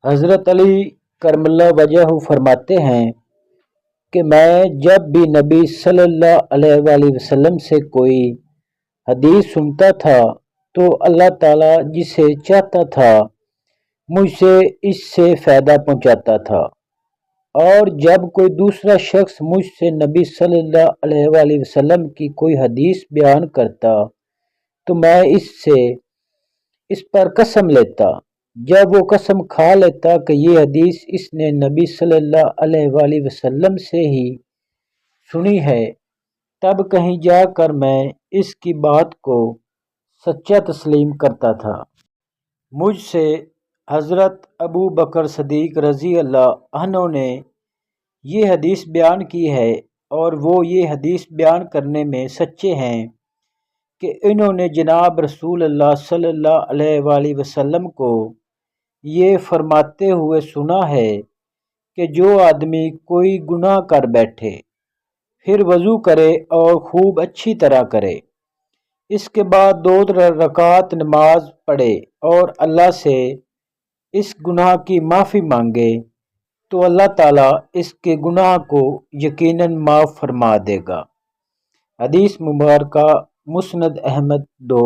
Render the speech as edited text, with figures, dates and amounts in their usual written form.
حضرت علی کرم اللہ وجہ فرماتے ہیں کہ میں جب بھی نبی صلی اللہ علیہ وآلہ وسلم سے کوئی حدیث سنتا تھا تو اللہ تعالیٰ جسے چاہتا تھا مجھ سے اس سے فائدہ پہنچاتا تھا، اور جب کوئی دوسرا شخص مجھ سے نبی صلی اللہ علیہ وآلہ وسلم کی کوئی حدیث بیان کرتا تو میں اس پر قسم لیتا۔ جب وہ قسم کھا لیتا کہ یہ حدیث اس نے نبی صلی اللہ علیہ وآلہ وسلم سے ہی سنی ہے، تب کہیں جا کر میں اس کی بات کو سچا تسلیم کرتا تھا۔ مجھ سے حضرت ابو بکر صدیق رضی اللہ عنہ نے یہ حدیث بیان کی ہے، اور وہ یہ حدیث بیان کرنے میں سچے ہیں کہ انہوں نے جناب رسول اللہ صلی اللہ علیہ وآلہ وسلم کو یہ فرماتے ہوئے سنا ہے کہ جو آدمی کوئی گناہ کر بیٹھے، پھر وضو کرے اور خوب اچھی طرح کرے، اس کے بعد 2 رکعت نماز پڑھے اور اللہ سے اس گناہ کی معافی مانگے تو اللہ تعالیٰ اس کے گناہ کو یقیناً معاف فرما دے گا۔ حدیث مبارکہ مسند احمد 2